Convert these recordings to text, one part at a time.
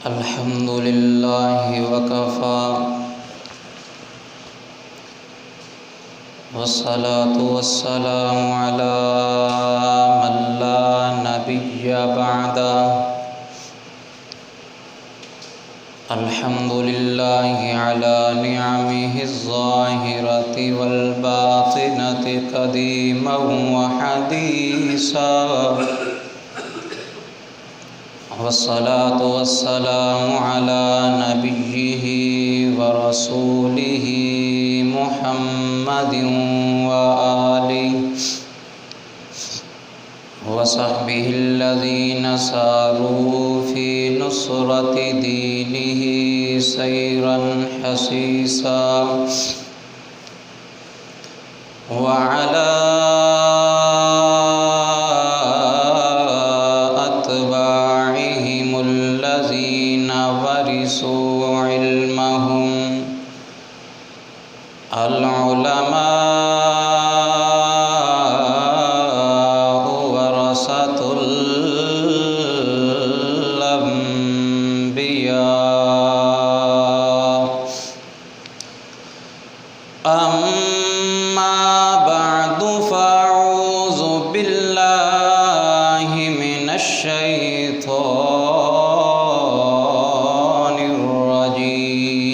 الحمد لله وكفى والصلاة والسلام على من لا نبي بعده الحمد لله على نعمه الظاهرة والباطنة قديما وحديثا والصلاة والسلام على نبيه ورسوله محمد وآله وصحبه الذين ساروا في نصرة دينه سيرا حثيثا وعلى أتباعهم الذين ورثوا علمهم العلماء ورثة الأنبياء أما بعد فأعوذ بالله من الشيطان الرجيم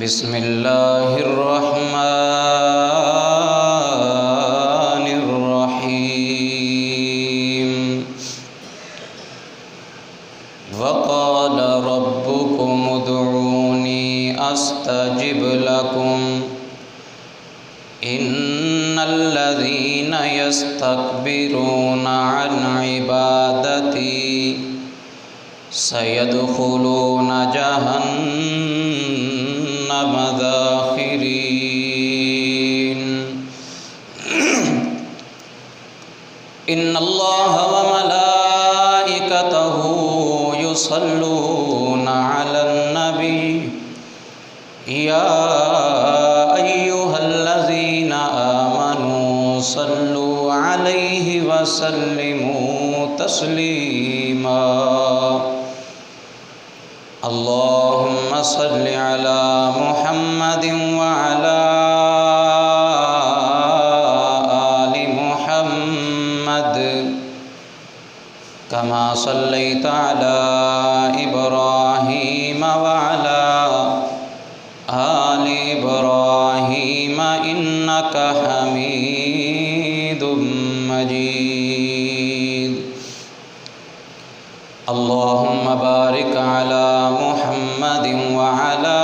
بسم الله الرحمن الرحيم وقال ربكم ادعوني أستجب لكم إن الذين يستكبرون عن عبادتي سيدخلون جهنم داخرين إن الله وملائكته يصلون على النبي يا أيها الذين آمنوا صلوا عليه وسلموا تسليما اللهم صل على محمد وعلى آل محمد كما صليت على إبراهيم وعلى آل إبراهيم إنك حميد مجيد اللهم بارك على محمد وعلى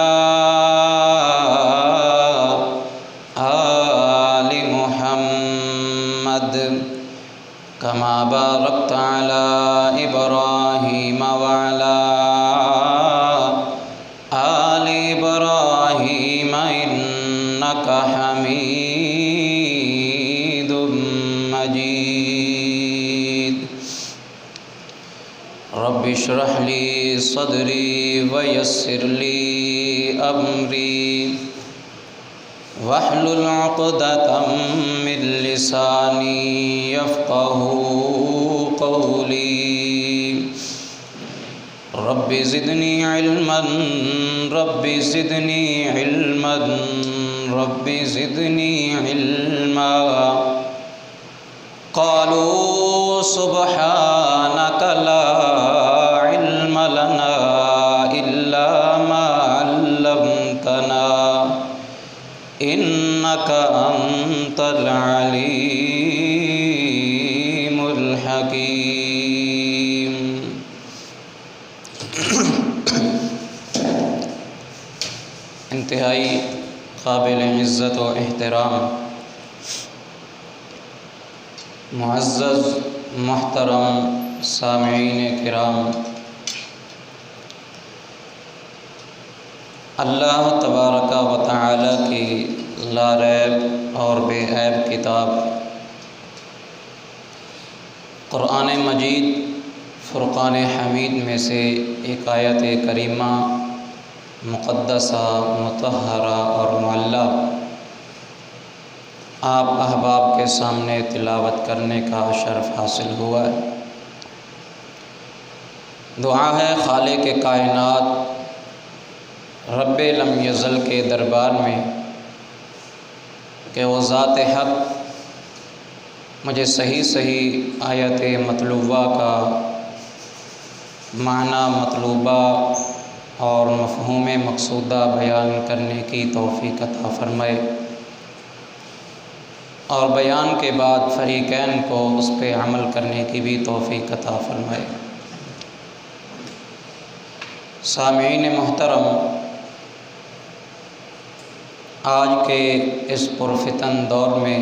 آل محمد كما باركت على إبراهيم وعلى آل إبراهيم إنك حميد مجيد رب اشرح لي صدري ويسر لي أمري واحلل عقدة من لساني يفقه قولي رب زدني علما رب زدني علما رب زدني علما قالوا سبحانك لا علم لنا إلا ما علمتنا إنك أنت العليم الحكيم انتہائی قابل عزت و احترام معزز محترم سامعین کرام، اللہ تبارک و تعالی کی لا ریب اور بے عیب کتاب قرآن مجید فرقان حمید میں سے ایک آیت کریمہ مقدسہ مطہرہ اور معلیٰ آپ احباب کے سامنے تلاوت کرنے کا شرف حاصل ہوا ہے۔ دعا ہے خالق کائنات رب لم یزل کے دربار میں کہ وہ ذات حق مجھے صحیح آیت مطلوبہ کا معنی مطلوبہ اور مفہوم مقصودہ بیان کرنے کی توفیق عطا فرمائے، اور بیان کے بعد فریقین کو اس پہ عمل کرنے کی بھی توفیق عطا فرمائے۔ سامعین محترم، آج کے اس پرفتن دور میں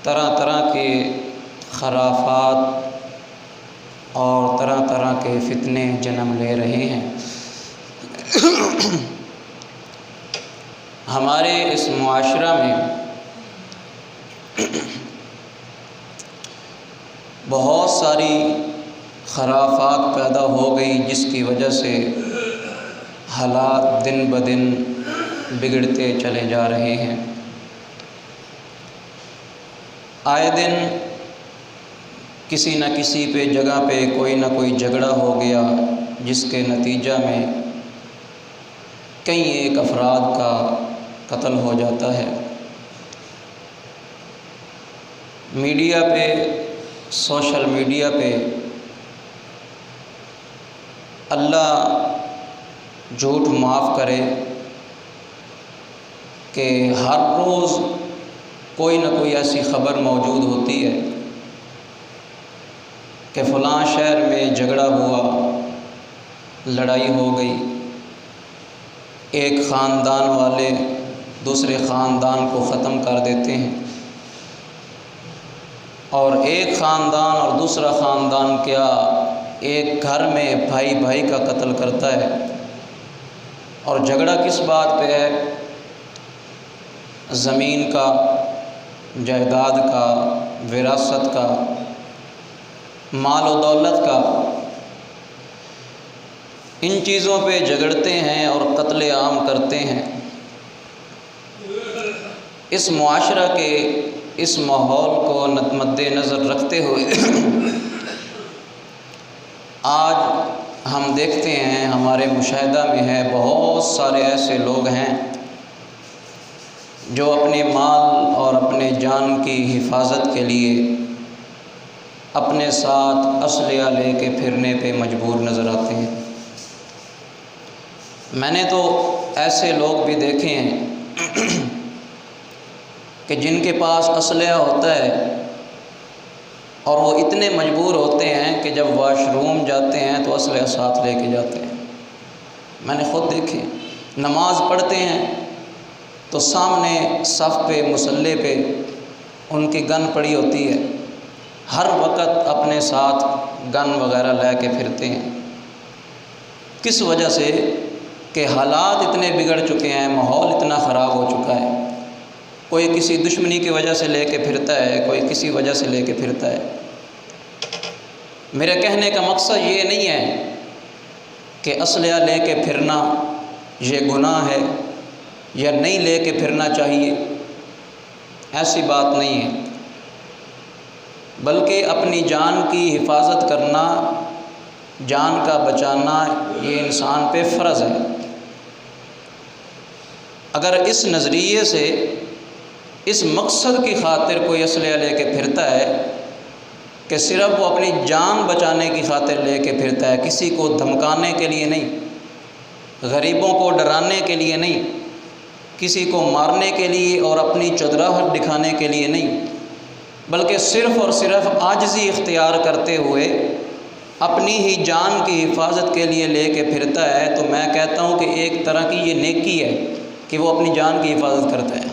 طرح طرح کے خرافات اور طرح طرح کے فتنے جنم لے رہے ہیں۔ ہمارے اس معاشرہ میں بہت ساری خرافات پیدا ہو گئی، جس کی وجہ سے حالات دن بدن بگڑتے چلے جا رہے ہیں۔ آئے دن کسی نہ کسی جگہ پہ کوئی نہ کوئی جھگڑا ہو گیا، جس کے نتیجہ میں کئی ایک افراد کا قتل ہو جاتا ہے۔ میڈیا پہ، سوشل میڈیا پہ اللہ جھوٹ معاف کرے کہ ہر روز کوئی نہ کوئی ایسی خبر موجود ہوتی ہے کہ فلاں شہر میں جھگڑا ہوا، لڑائی ہو گئی، ایک خاندان والے دوسرے خاندان کو ختم کر دیتے ہیں، اور ایک خاندان اور دوسرا خاندان کیا، ایک گھر میں بھائی بھائی کا قتل کرتا ہے۔ اور جھگڑا کس بات پہ ہے؟ زمین کا، جائیداد کا، وراثت کا، مال و دولت کا۔ ان چیزوں پہ جھگڑتے ہیں اور قتل عام کرتے ہیں۔ اس معاشرہ کے اس ماحول کو مد نظر رکھتے ہوئے آج ہم دیکھتے ہیں، ہمارے مشاہدہ میں ہے، بہت سارے ایسے لوگ ہیں جو اپنے مال اور اپنے جان کی حفاظت کے لیے اپنے ساتھ اسلحہ لے کے پھرنے پہ مجبور نظر آتے ہیں۔ میں نے تو ایسے لوگ بھی دیکھے ہیں کہ جن کے پاس اسلحہ ہوتا ہے اور وہ اتنے مجبور ہوتے ہیں کہ جب واش روم جاتے ہیں تو اسلحہ ساتھ لے کے جاتے ہیں۔ میں نے خود دیکھے، نماز پڑھتے ہیں تو سامنے صف پہ مصلی پہ ان کی گن پڑی ہوتی ہے، ہر وقت اپنے ساتھ گن وغیرہ لے کے پھرتے ہیں۔ کس وجہ سے؟ کہ حالات اتنے بگڑ چکے ہیں، ماحول اتنا خراب ہو چکا ہے۔ کوئی کسی دشمنی کی وجہ سے لے کے پھرتا ہے، کوئی کسی وجہ سے لے کے پھرتا ہے۔ میرے کہنے کا مقصد یہ نہیں ہے کہ اسلحہ لے کے پھرنا یہ گناہ ہے یا نہیں لے کے پھرنا چاہیے، ایسی بات نہیں ہے، بلکہ اپنی جان کی حفاظت کرنا، جان کا بچانا یہ انسان پہ فرض ہے۔ اگر اس نظریے سے، اس مقصد کی خاطر کوئی اسلحہ لے کے پھرتا ہے کہ صرف وہ اپنی جان بچانے کی خاطر لے کے پھرتا ہے، کسی کو دھمکانے کے لیے نہیں، غریبوں کو ڈرانے کے لیے نہیں، کسی کو مارنے کے لیے اور اپنی چودراہٹ دکھانے کے لیے نہیں، بلکہ صرف اور صرف عاجزی اختیار کرتے ہوئے اپنی ہی جان کی حفاظت کے لیے لے کے پھرتا ہے، تو میں کہتا ہوں کہ ایک طرح کی یہ نیکی ہے کہ وہ اپنی جان کی حفاظت کرتا ہے۔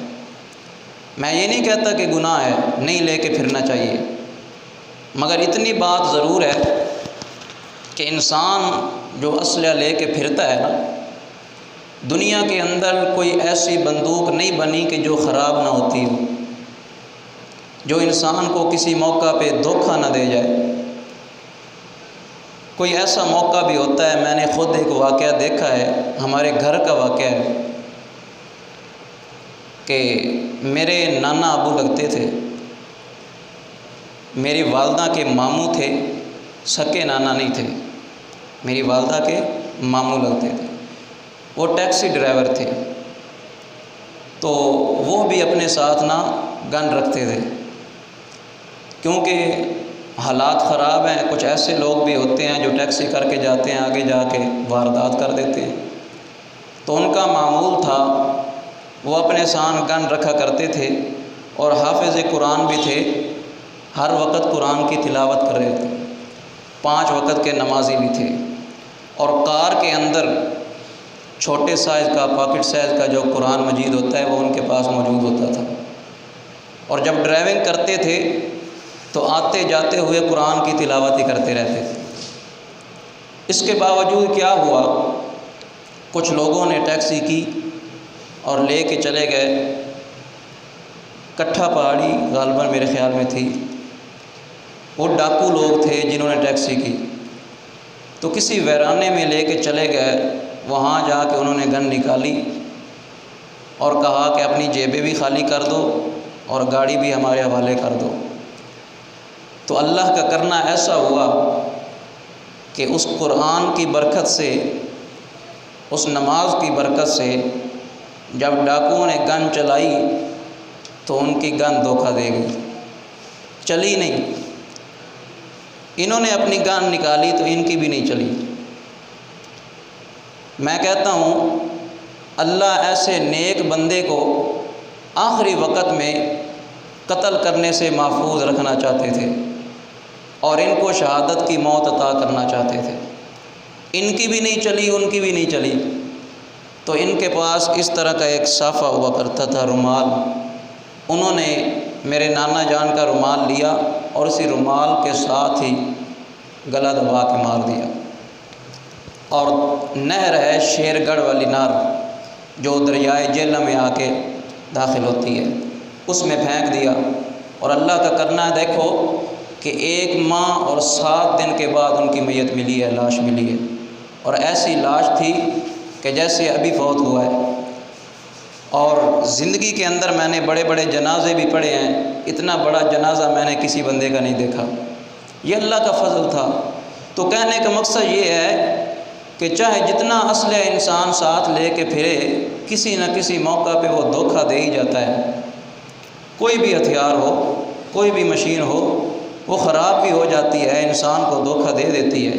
میں یہ نہیں کہتا کہ گناہ ہے، نہیں لے کے پھرنا چاہیے، مگر اتنی بات ضرور ہے کہ انسان جو اسلحہ لے کے پھرتا ہے نا، دنیا کے اندر کوئی ایسی بندوق نہیں بنی کہ جو خراب نہ ہوتی ہو، جو انسان کو کسی موقع پہ دھوکہ نہ دے جائے۔ کوئی ایسا موقع بھی ہوتا ہے، میں نے خود ایک واقعہ دیکھا ہے، ہمارے گھر کا واقعہ ہے کہ میرے نانا ابو لگتے تھے، میری والدہ کے ماموں تھے، سکے نانا نہیں تھے، میری والدہ کے ماموں لگتے تھے، وہ ٹیکسی ڈرائیور تھے، تو وہ بھی اپنے ساتھ نہ گن رکھتے تھے، کیونکہ حالات خراب ہیں، کچھ ایسے لوگ بھی ہوتے ہیں جو ٹیکسی کر کے جاتے ہیں، آگے جا کے واردات کر دیتے ہیں، تو ان کا معمول تھا وہ اپنے ساتھ گن رکھا کرتے تھے، اور حافظ قرآن بھی تھے، ہر وقت قرآن کی تلاوت کر رہے تھے، 5 وقت کے نمازی بھی تھے، اور کار کے اندر چھوٹے سائز کا پاکٹ سائز کا جو قرآن مجید ہوتا ہے وہ ان کے پاس موجود ہوتا تھا، اور جب ڈرائیونگ کرتے تھے تو آتے جاتے ہوئے قرآن کی تلاوت ہی کرتے رہتے تھے۔ اس کے باوجود کیا ہوا، کچھ لوگوں نے ٹیکسی کی اور لے کے چلے گئے، کٹھا پہاڑی غالباً میرے خیال میں تھی، وہ ڈاکو لوگ تھے جنہوں نے ٹیکسی کی، تو کسی ویرانے میں لے کے چلے گئے، وہاں جا کے انہوں نے گن نکالی اور کہا کہ اپنی جیبیں بھی خالی کر دو اور گاڑی بھی ہمارے حوالے کر دو۔ تو اللہ کا کرنا ایسا ہوا کہ اس قرآن کی برکت سے، اس نماز کی برکت سے، جب ڈاکوؤں نے گن چلائی تو ان کی گن دھوکہ دے گئی، چلی نہیں۔ انہوں نے اپنی گن نکالی تو ان کی بھی نہیں چلی۔ میں کہتا ہوں اللہ ایسے نیک بندے کو آخری وقت میں قتل کرنے سے محفوظ رکھنا چاہتے تھے، اور ان کو شہادت کی موت عطا کرنا چاہتے تھے۔ ان کی بھی نہیں چلی، ان کی بھی نہیں چلی، تو ان کے پاس اس طرح کا ایک صافہ ہوا کرتا تھا، رومال، انہوں نے میرے نانا جان کا رومال لیا اور اسی رومال کے ساتھ ہی گلا دبا کے مار دیا، اور نہر ہے شیر گڑھ والی نہر جو دریائے جہلم میں آ کے داخل ہوتی ہے، اس میں پھینک دیا، اور اللہ کا کرنا ہے دیکھو کہ 1 ماہ اور 7 دن کے بعد ان کی میت ملی ہے، لاش ملی ہے، اور ایسی لاش تھی کہ جیسے ابھی فوت ہوا ہے۔ اور زندگی کے اندر میں نے بڑے بڑے جنازے بھی پڑھے ہیں، اتنا بڑا جنازہ میں نے کسی بندے کا نہیں دیکھا، یہ اللہ کا فضل تھا۔ تو کہنے کا مقصد یہ ہے کہ چاہے جتنا اسلحہ انسان ساتھ لے کے پھرے، کسی نہ کسی موقع پہ وہ دھوکہ دے ہی جاتا ہے۔ کوئی بھی ہتھیار ہو، کوئی بھی مشین ہو، وہ خراب بھی ہو جاتی ہے، انسان کو دھوکہ دے دیتی ہے۔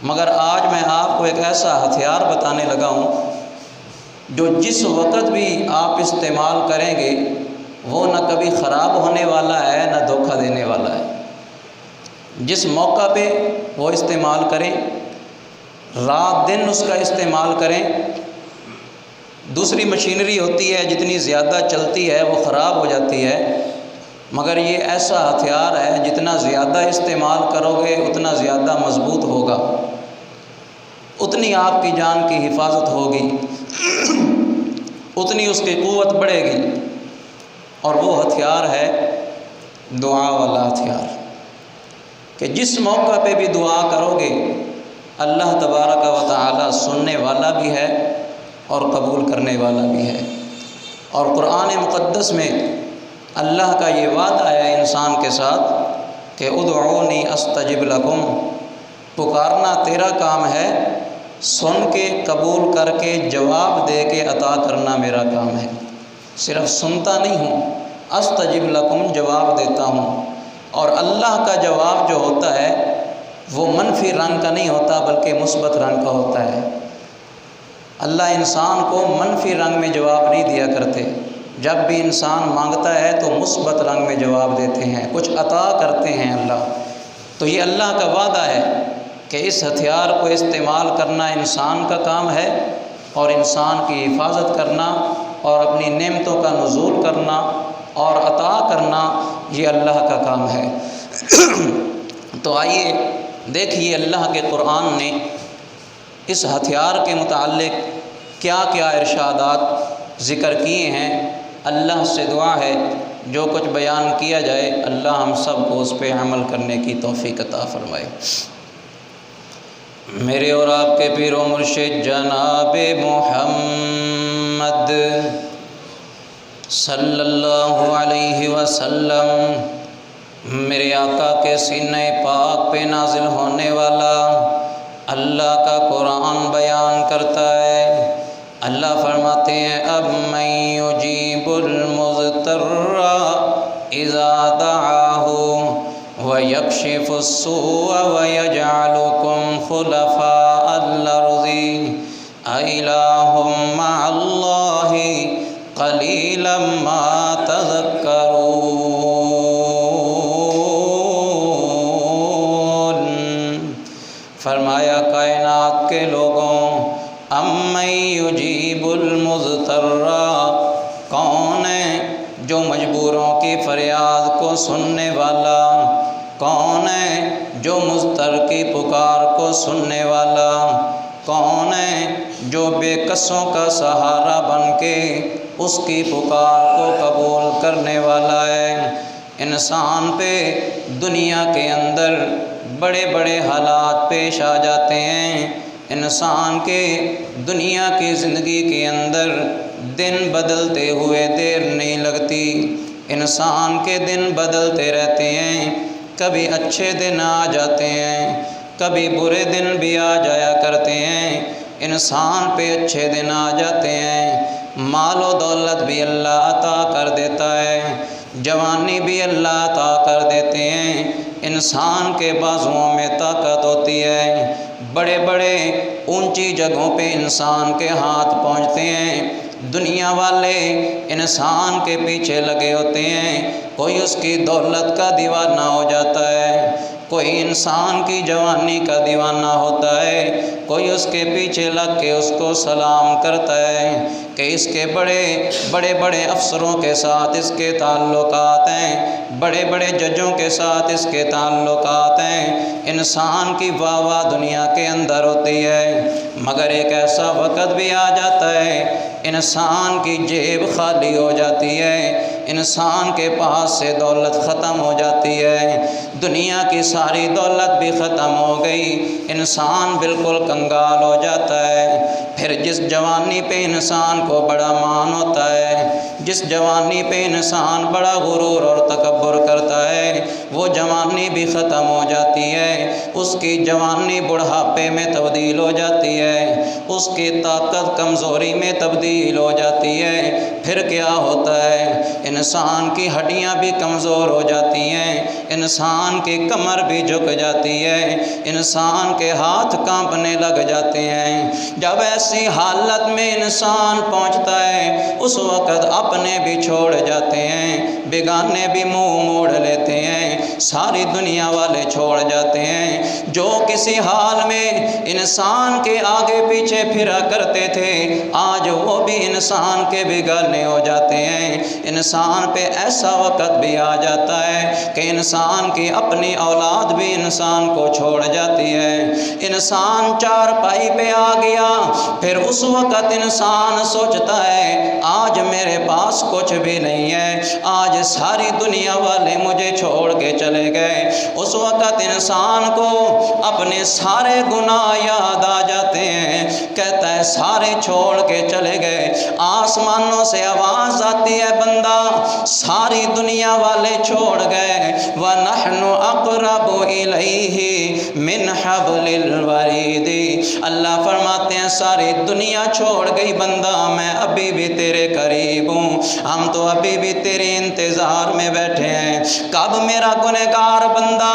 مگر آج میں آپ کو ایک ایسا ہتھیار بتانے لگا ہوں جو جس وقت بھی آپ استعمال کریں گے وہ نہ کبھی خراب ہونے والا ہے نہ دھوکہ دینے والا ہے۔ جس موقع پہ وہ استعمال کریں، رات دن اس کا استعمال کریں۔ دوسری مشینری ہوتی ہے، جتنی زیادہ چلتی ہے وہ خراب ہو جاتی ہے، مگر یہ ایسا ہتھیار ہے جتنا زیادہ استعمال کرو گے اتنا زیادہ مضبوط ہوگا، اتنی آپ کی جان کی حفاظت ہوگی، اتنی اس کی قوت بڑھے گی، اور وہ ہتھیار ہے دعا والا ہتھیار، کہ جس موقع پہ بھی دعا کرو گے اللہ تبارک و تعالی سننے والا بھی ہے اور قبول کرنے والا بھی ہے۔ اور قرآن مقدس میں اللہ کا یہ وعدہ ہے انسان کے ساتھ کہ ادعونی استجب لکم، پکارنا تیرا کام ہے، سن کے قبول کر کے جواب دے کے عطا کرنا میرا کام ہے۔ صرف سنتا نہیں ہوں، استجب لکم جواب دیتا ہوں، اور اللہ کا جواب جو ہوتا ہے وہ منفی رنگ کا نہیں ہوتا بلکہ مثبت رنگ کا ہوتا ہے۔ اللہ انسان کو منفی رنگ میں جواب نہیں دیا کرتے، جب بھی انسان مانگتا ہے تو مثبت رنگ میں جواب دیتے ہیں، کچھ عطا کرتے ہیں اللہ۔ تو یہ اللہ کا وعدہ ہے کہ اس ہتھیار کو استعمال کرنا انسان کا کام ہے، اور انسان کی حفاظت کرنا اور اپنی نعمتوں کا نزول کرنا اور عطا کرنا یہ اللہ کا کام ہے۔ تو آئیے دیکھیے اللہ کے قرآن نے اس ہتھیار کے متعلق کیا کیا ارشادات ذکر کیے ہیں۔ اللہ سے دعا ہے جو کچھ بیان کیا جائے اللہ ہم سب کو اس پہ عمل کرنے کی توفیق عطا فرمائے۔ میرے اور آپ کے پیر و مرشد جناب محمد صلی اللہ علیہ وسلم میرے آقا کے سینہ پاک پہ نازل ہونے والا اللہ کا قرآن بیان کرتا ہے۔ اللہ فرماتے ہیں أَمَّن يُجِيبُ الْمُضْطَرَّ إِذَا دَعَاهُ وَيَكْشِفُ السُّوءَ وَيَجْعَلُكُمْ خُلَفَاءَ الْأَرْضِ أَإِلَٰهٌ مَّعَ اللَّهِ قَلِيلًا مَّا تَذَكَّرُونَ۔ فرمایا کائنات کے لوگوں، أَمَّن يُجِيبُ الْمُضْطَرَّ، کون ہے جو مجبوروں کی فریاد کو سننے والا؟ کون ہے جو مضطر کی پکار کو سننے والا؟ کون ہے جو بے کسوں کا سہارا بن کے اس کی پکار کو قبول کرنے والا ہے؟ انسان پہ دنیا کے اندر بڑے بڑے حالات پیش آ جاتے ہیں۔ انسان کے دنیا کی زندگی کے اندر دن بدلتے ہوئے دیر نہیں لگتی۔ انسان کے دن بدلتے رہتے ہیں، کبھی اچھے دن آ جاتے ہیں، کبھی برے دن بھی آ جایا کرتے ہیں۔ انسان پہ اچھے دن آ جاتے ہیں، مال و دولت بھی اللہ عطا کر دیتا ہے، جوانی بھی اللہ عطا کر دیتے ہیں، انسان کے بازوؤں میں طاقت ہوتی ہے، بڑے بڑے اونچی جگہوں پہ انسان کے ہاتھ پہنچتے ہیں۔ دنیا والے انسان کے پیچھے لگے ہوتے ہیں، کوئی اس کی دولت کا دیوانہ ہو جاتا ہے، کوئی انسان کی جوانی کا دیوانہ ہوتا ہے، کوئی اس کے پیچھے لگ کے اس کو سلام کرتا ہے کہ اس کے بڑے بڑے افسروں کے ساتھ اس کے تعلقات ہیں، بڑے بڑے ججوں کے ساتھ اس کے تعلقات ہیں۔ انسان کی واہ واہ دنیا کے اندر ہوتی ہے، مگر ایک ایسا وقت بھی آ جاتا ہے انسان کی جیب خالی ہو جاتی ہے، انسان کے پاس سے دولت ختم ہو جاتی ہے، دنیا کی ساری دولت بھی ختم ہو گئی، انسان بالکل کنگال ہو جاتا ہے۔ پھر جس جوانی پہ انسان کو بڑا مان ہوتا ہے، جس جوانی پہ انسان بڑا غرور اور تکبر کرتا ہے، وہ جوانی بھی ختم ہو جاتی ہے، اس کی جوانی بڑھاپے میں تبدیل ہو جاتی ہے، اس کی طاقت کمزوری میں تبدیل ہو جاتی ہے۔ پھر کیا ہوتا ہے؟ انسان کی ہڈیاں بھی کمزور ہو جاتی ہیں، انسان کی کمر بھی جھک جاتی ہے، انسان کے ہاتھ کانپنے لگ جاتے ہیں۔ جب ایسی حالت میں انسان پہنچتا ہے، اس وقت اپنے بھی چھوڑ جاتے ہیں، بیگانے بھی منہ موڑ لیتے ہیں، ساری دنیا والے چھوڑ جاتے ہیں۔ جو کسی حال میں انسان کے آگے پیچھے پھرا کرتے تھے، آج وہ بھی انسان کے بیگانے ہو جاتے ہیں۔ انسان پہ ایسا وقت بھی آ جاتا ہے کہ انسان کی اپنی اولاد بھی انسان کو چھوڑ جاتی ہے۔ انسان چارپائی پہ آ گیا، پھر اس وقت انسان سوچتا ہے آج میرے پاس کچھ بھی نہیں ہے، آج ساری دنیا والے مجھے چھوڑ کے چلے گئے۔ اس وقت انسان کو اپنے سارے گناہ یاد آ جاتے ہیں، کہتا ہے سارے چھوڑ کے چلے گئے۔ آسمانوں سے آواز آتی ہے، بندہ ساری دنیا والے چھوڑ گئے، وَنَحْنُ أَقْرَبُ إِلَيْهِ مِنْ حَبْلِ الْوَرِيدِ۔ اللہ فرماتے ہیں ساری دنیا چھوڑ گئی بندہ، میں ابھی بھی تیرے قریب ہوں، ہم تو ابھی بھی تیرے انتظار میں بیٹھے ہیں، کب میرا گنہگار بندہ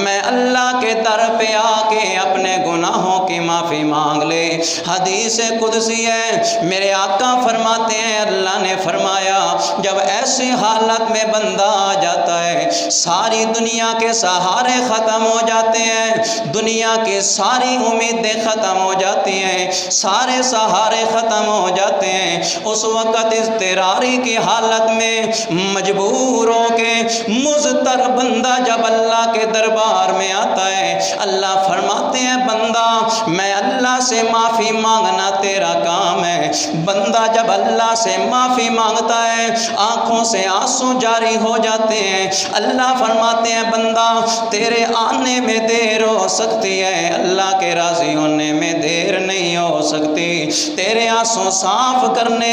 میں اللہ کے در پہ آ کے اپنے گناہوں کی معافی مانگ لے۔ حدیث قدسی ہے، میرے آقا فرماتے ہیں اللہ نے فرمایا جب ایسی حالت میں بندہ آ جاتا ہے، ساری دنیا کے سہارے ختم ہو جاتے ہیں، دنیا کی ساری امیدیں ختم ہو جاتی ہیں، سارے سہارے ختم ہو جاتے ہیں، اس وقت اضطراری کی حالت میں مجبور ہو کے مضطر بندہ جب اللہ کے دربار میں آتا ہے، اللہ فرماتے ہیں بندہ میں اللہ سے معافی مانگنا تیرا کام ہے۔ بندہ جب اللہ سے معافی مانگتا ہے، آنکھوں سے آنسو جاری ہو جاتے ہیں، اللہ فرماتے ہیں بندہ تیرے آنے میں دیر ہو سکتی ہے، اللہ کے راضی ہونے میں دیر نہیں ہو سکتی، تیرے آنسو صاف کرنے